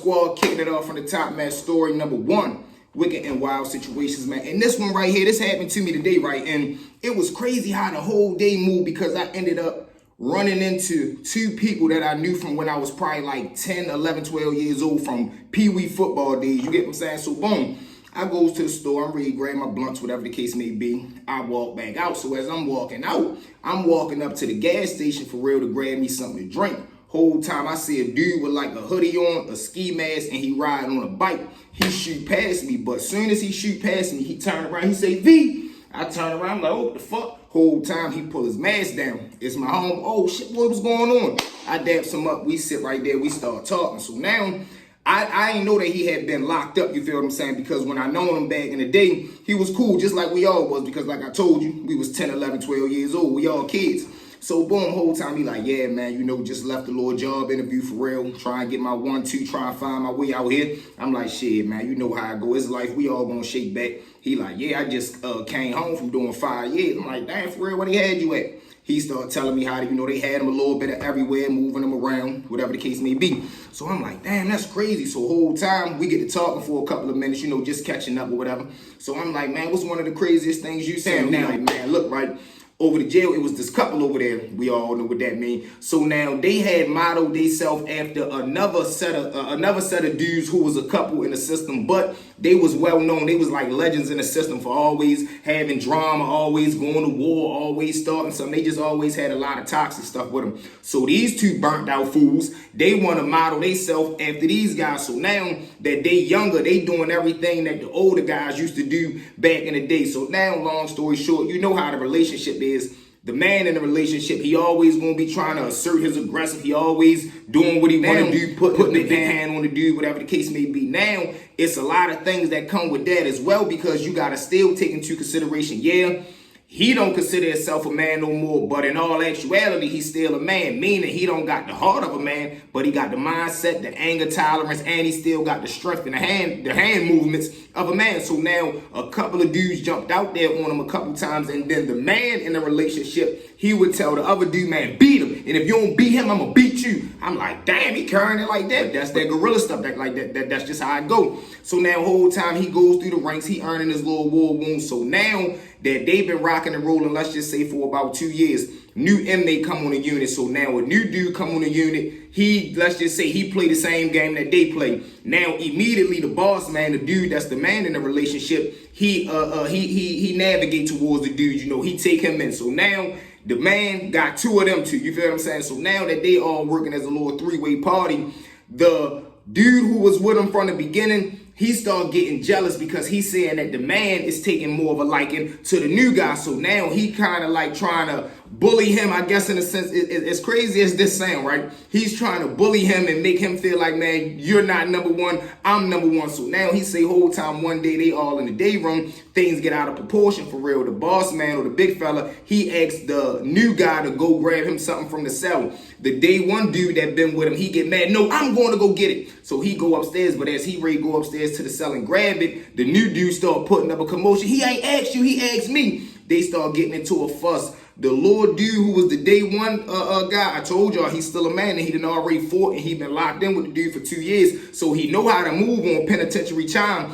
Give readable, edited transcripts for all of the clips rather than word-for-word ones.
squad, kicking it off from the top, man. Story number 1, wicked and wild situations, man. And this one right here, this happened to me today, right? And it was crazy how the whole day moved because I ended up running into 2 people that I knew from when I was probably like 10, 11, 12 years old from Pee-wee football days. You get what I'm saying? So boom, I goes to the store, I'm ready to grab my blunts, whatever the case may be. I walk back out. So as I'm walking out, I'm walking up to the gas station for real to grab me something to drink. Whole time I see a dude with like a hoodie on, a ski mask, and he riding on a bike. He shoot past me, but as soon as he shoot past me, he turn around, he say, V. I turn around, I'm like, oh, what the fuck? Whole time he pull his mask down. It's my home. Oh shit, what was going on? I dabs him up, we sit right there, we start talking. So now, I ain't know that he had been locked up, you feel what I'm saying? Because when I known him back in the day, he was cool, just like we all was, because like I told you, we was 10, 11, 12 years old, we all kids. So boom, whole time he like, yeah, man, you know, just left a little job interview for real, try and get my 1-2, try and find my way out here. I'm like, shit, man, you know how I go. It's life, we all gonna shake back. He like, yeah, I just came home from doing 5 years. I'm like, damn, for real, where they had you at? He started telling me how, you know, they had him a little bit of everywhere, moving him around, whatever the case may be. So I'm like, damn, that's crazy. So whole time, we get to talking for a couple of minutes, you know, just catching up or whatever. So I'm like, man, what's one of the craziest things you said? Now, like, man, look, right, over the jail, it was this couple over there. We all know what that means. So now they had modeled themselves after another set of dudes who was a couple in the system, but they was well known. They was like legends in the system for always having drama, always going to war, always starting something. They just always had a lot of toxic stuff with them. So these 2 burnt out fools, they want to model themselves after these guys. So now that they younger, they doing everything that the older guys used to do back in the day. So now, long story short, you know how the relationship is. The man in the relationship, he always gonna be trying to assert his aggressive. He always doing what he want to do, putting the big hand on the dude, whatever the case may be. Now, it's a lot of things that come with that as well, because you gotta still take into consideration, yeah, he don't consider himself a man no more, but in all actuality, he's still a man, meaning he don't got the heart of a man, but he got the mindset, the anger tolerance, and he still got the strength and the hand movements of a man. So now a couple of dudes jumped out there on him a couple times, and then the man in the relationship, he would tell the other dude, man, beat him. And if you don't beat him, I'm gonna beat you. I'm like, damn, he carrying it like that. That's that gorilla stuff, that's just how I go. So now whole time he goes through the ranks, he earning his little war wound. So now that they've been rocking and rolling, let's just say for about 2 years, new inmate come on the unit. So now a new dude come on the unit. Let's just say he play the same game that they play. Now immediately the boss man, the dude that's the man in the relationship, he navigate towards the dude. You know, he take him in. So now the man got 2 of them too. You feel what I'm saying? So now that they all working as a little 3-way party, the dude who was with him from the beginning, he started getting jealous because he's saying that the man is taking more of a liking to the new guy. So now he kind of like trying to bully him, I guess, in a sense. As crazy as this sound, right? He's trying to bully him and make him feel like, man, you're not number one, I'm number one. So now he say whole time one day they all in the day room, things get out of proportion for real. The boss man or the big fella, he asks the new guy to go grab him something from the cell. The day one dude that been with him, he get mad. No, I'm going to go get it. So he go upstairs, but as he ready to go upstairs to the cell and grab it, the new dude start putting up a commotion. He ain't asked you, he asked me. They start getting into a fuss. The little dude who was the day one guy, I told y'all he's still a man and he done already fought and he been locked in with the dude for 2 years. So he know how to move on penitentiary time.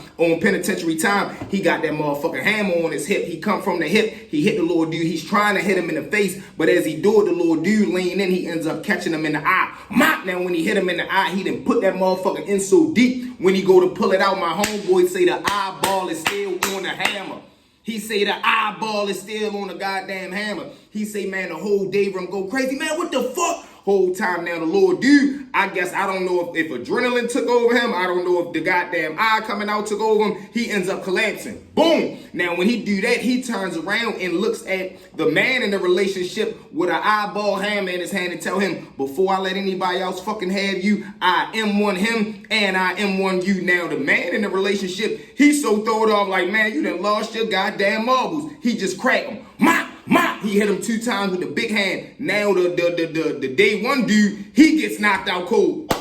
He got that motherfucking hammer on his hip. He come from the hip. He hit the little dude. He's trying to hit him in the face. But as he do it, the little dude lean in. He ends up catching him in the eye. Now when he hit him in the eye, he done put that motherfucker in so deep. When he go to pull it out, my homeboy say the eyeball is still on the hammer. He say the eyeball is still on the goddamn hammer. He say, man, the whole day room go crazy. Man, what the fuck? Whole time now the little dude, I guess, I don't know if adrenaline took over him. I don't know if the goddamn eye coming out took over him. He ends up collapsing. Boom. Now, when he do that, he turns around and looks at the man in the relationship with an eyeball hammer in his hand and tell him, before I let anybody else fucking have you, I M1 him and I M1 you. Now, the man in the relationship, he's so throwed off like, man, you done lost your goddamn marbles. He just cracked him. He hit him 2 times with the big hand. Now the day one dude, he gets knocked out cold.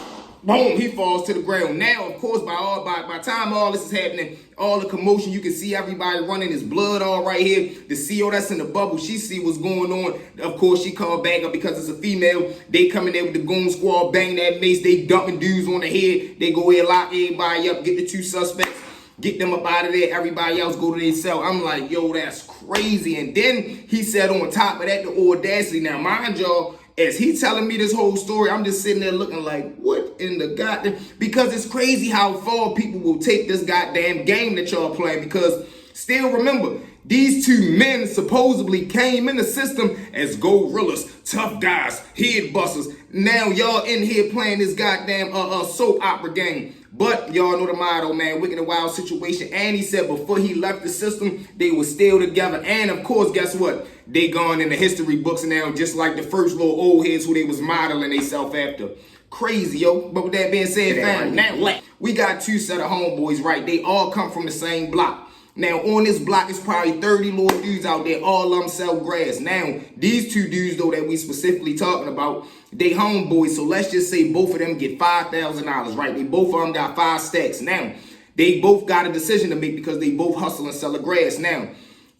Boom, he falls to the ground. Now, of course, by time all this is happening, all the commotion, you can see everybody running, his blood all right here. The CO that's in the bubble, she see what's going on. Of course, she called back up because it's a female. They come in there with the goon squad, bang that mace, they dumping dudes on the head. They go ahead, lock everybody up, get the 2 suspects, get them up out of there. Everybody else go to their cell. I'm like, yo, that's crazy. And then he said on top of that, the audacity. Now, mind y'all, as he telling me this whole story, I'm just sitting there looking like, what in the goddamn? Because it's crazy how far people will take this goddamn game that y'all playing. Because still remember, these 2 men supposedly came in the system as gorillas, tough guys, head busters. Now y'all in here playing this goddamn soap opera game. But y'all know the motto, man, wicked and wild situation. And he said before he left the system, they were still together. And of course, guess what? They gone in the history books now, just like the first little old heads who they was modeling themselves after. Crazy, yo. But with that being said, fam, now we got 2 set of homeboys, right? They all come from the same block. Now, on this block, it's probably 30 little dudes out there, all of them sell grass. Now, these 2 dudes, though, that we specifically talking about, they homeboys. So let's just say both of them get $5,000, right? They both of them got 5 stacks. Now, they both got a decision to make because they both hustle and sell the grass. Now,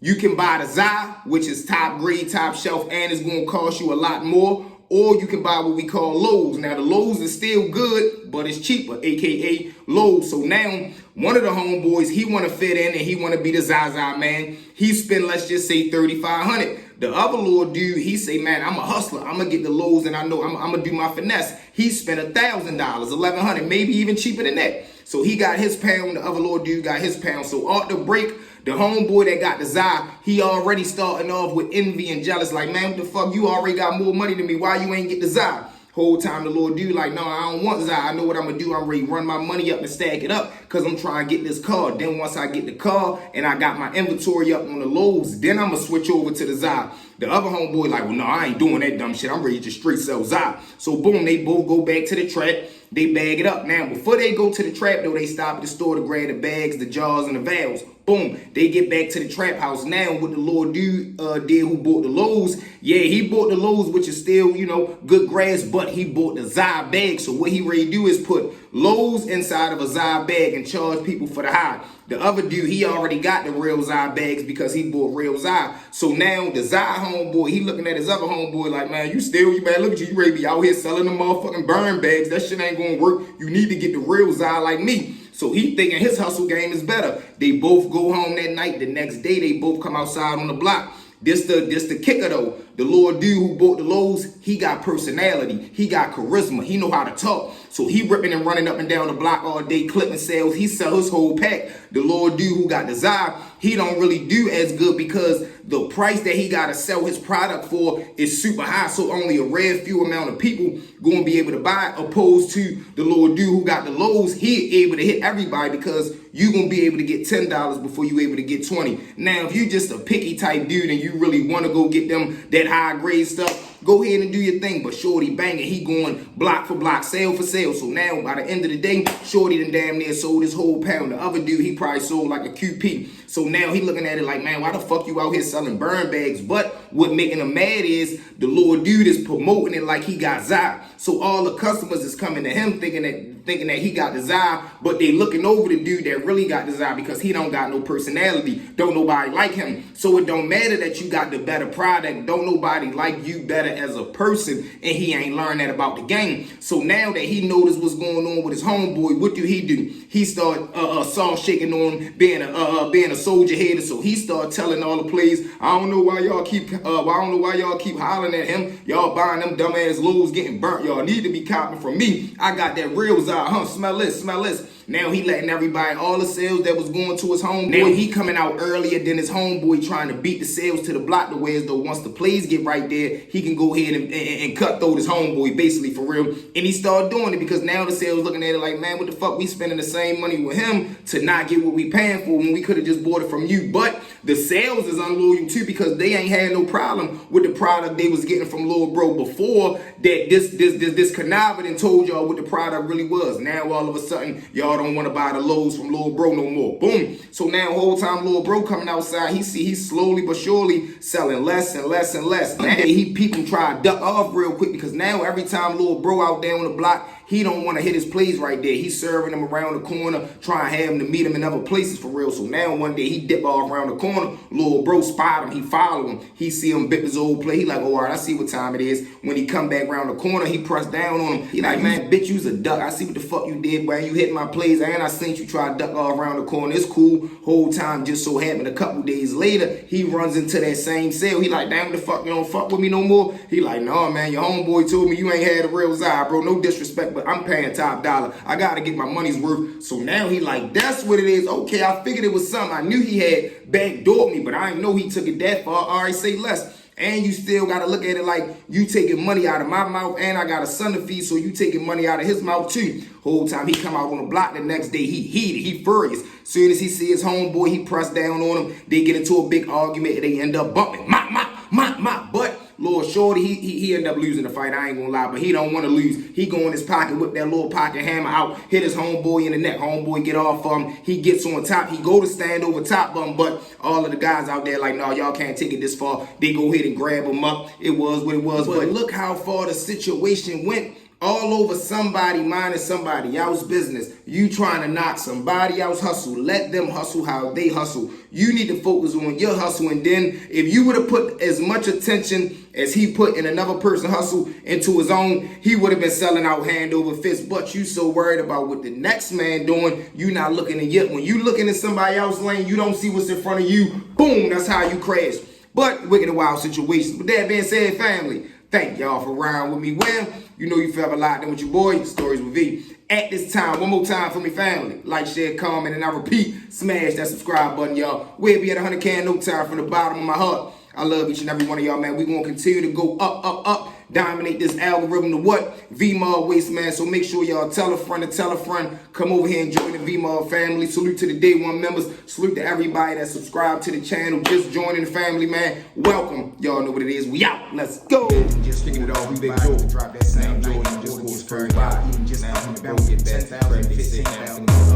you can buy the Zai, which is top grade, top shelf, and it's going to cost you a lot more. Or you can buy what we call Lowe's. Now, the Lowe's is still good, but it's cheaper, a.k.a. Lowe's. So now, one of the homeboys, he want to fit in and he want to be the Zaza, man. He spend, let's just say, $3,500. The other little dude, he say, man, I'm a hustler. I'm going to get the Lowe's and I know I'm going to do my finesse. He spent $1,000, $1,100, maybe even cheaper than that. So he got his pound, the other little dude got his pound. So off the break, the homeboy that got the Zai, he already starting off with envy and jealous. Like, man, what the fuck? You already got more money than me. Why you ain't get the Zai? Whole time the little dude like, no, I don't want Zai. I know what I'm going to do. I'm ready to run my money up and stack it up because I'm trying to get this car. Then once I get the car and I got my inventory up on the Lowe's, then I'm going to switch over to the Zai. The other homeboy like, well, no, I ain't doing that dumb shit. I'm ready to just straight sell Zai. So boom, they both go back to the trap. They bag it up. Now, before they go to the trap, though, they stop at the store to grab the bags, the jars, and the valves. Boom, they get back to the trap house. Now, what the little dude did who bought the Lowe's, yeah, he bought the Lowe's, which is still, you know, good grass, but he bought the Zai bag. So what he ready to do is put Lowe's inside of a Zai bag and charge people for the high. The other dude, he already got the real Zai bags because he bought real Zai. So now the Zai homeboy, he looking at his other homeboy like, man, you man, look at you ready to be out here selling them motherfucking burn bags. That shit ain't gonna work. You need to get the real Zai like me. So he thinking his hustle game is better. They both go home that night. The next day, they both come outside on the block. This the kicker though. The little dude who bought the Lowe's, he got personality. He got charisma. He know how to talk. So he ripping and running up and down the block all day, clipping sales. He sell his whole pack. The little dude who got the Zai, he don't really do as good because the price that he got to sell his product for is super high. So only a rare few amount of people going to be able to buy it, opposed to the little dude who got the Lowe's. He able to hit everybody because you going to be able to get $10 before you able to get 20. Now, if you just a picky type dude and you really want to go get them that high grade stuff, go ahead and do your thing. But Shorty banging, he going block for block, sale for sale. So now by the end of the day, Shorty done damn near sold his whole pound. The other dude, he probably sold like a QP. So now he looking at it like, man, why the fuck you out here selling burn bags? But what making him mad is the little dude is promoting it like he got Zai. So all the customers is coming to him thinking that he got the Zai, but they looking over the dude that really got the Zai because he don't got no personality. Don't nobody like him. So it don't matter that you got the better product. Don't nobody like you better as a person, and he ain't learned that about the game. So now that he noticed what's going on with his homeboy, what do? He start saw shaking on being a soldier hater. So he start telling all the plays, I don't know why y'all keep hollering at him. Y'all buying them dumbass Lowe's getting burnt. Y'all need to be copying from me. I got that real Zai. Smell this, smell this. Now he letting everybody, all the sales that was going to his homeboy, now he coming out earlier than his homeboy trying to beat the sales to the block the way as though once the plays get right there, he can go ahead and cut through his homeboy basically for real. And he started doing it because now the sales looking at it like, man, what the fuck we spending the same money with him to not get what we paying for when we could have just bought it from you. But the sales is unloyal too because they ain't had no problem with the product they was getting from Lil Bro before that this conniving and told y'all what the product really was. Now all of a sudden, y'all don't want to buy the Lowe's from Lil Bro no more. Boom. So now whole time Lil Bro coming outside, he's slowly but surely selling less and less and less. Now he peep and try to duck off real quick because now every time Lil Bro out there on the block, he don't want to hit his plays right there. He's serving him around the corner, trying to have him to meet him in other places for real. So now one day he dip off around the corner, little bro spot him, he follow him, he see him bip his old play, he like, oh, all right, I see what time it is. When he come back around the corner, he press down on him, he like, man, bitch, you's a duck, I see what the fuck you did, man, you hit my plays, and I seen you try to duck off around the corner, it's cool. Whole time just so happened a couple days later, he runs into that same cell, he like, damn, the fuck, you don't fuck with me no more? He like, nah, man, your homeboy told me you ain't had a real eye, bro, no disrespect, but I'm paying top dollar, I gotta get my money's worth. So now he like, that's what it is. Okay, I figured it was something. I knew he had backdoored me, but I didn't know he took it that far. All right, say less. And you still got to look at it like you taking money out of my mouth, and I got a son to feed, so you taking money out of his mouth too. Whole time he come out on the block the next day, he heated, he furious. Soon as he see his homeboy, he pressed down on him. They get into a big argument, and they end up bumping. My butt. Lord Shorty, he ended up losing the fight, I ain't gonna lie, but he don't want to lose. He go in his pocket, whip that little pocket hammer out, hit his homeboy in the neck. Homeboy get off of him, he gets on top, he go to stand over top of him, but all of the guys out there like, no, y'all can't take it this far. They go ahead and grab him up. It was what it was, but look how far the situation went. All over somebody minding somebody else's business. You trying to knock somebody else's hustle. Let them hustle how they hustle. You need to focus on your hustle. And then if you would have put as much attention as he put in another person's hustle into his own, he would have been selling out hand over fist. But you so worried about what the next man doing, you not looking at yet. When you looking at somebody else's lane, you don't see what's in front of you. Boom, that's how you crash. But wicked and wild situations. With that being said, family, thank y'all for riding with me. Well, you know you forever locked in with your boy, Stories with V. At this time, one more time for me, family. Like, share, comment, and I repeat, smash that subscribe button, y'all. We'll be at 100K in no time from the bottom of my heart. I love each and every one of y'all, man. We gonna continue to go up, dominate this algorithm to what? V-Mob Waste, man. So make sure y'all tell a friend, come over here and join the V-Mob family. Salute to the Day One members. Salute to everybody that subscribed to the channel. Just joining the family, man. Welcome. Y'all know what it is. We out. Let's go. Just kicking it off. We big Joe. Drop that same Jordan. Just go as far as even just now. Get that 10,000, 15,000.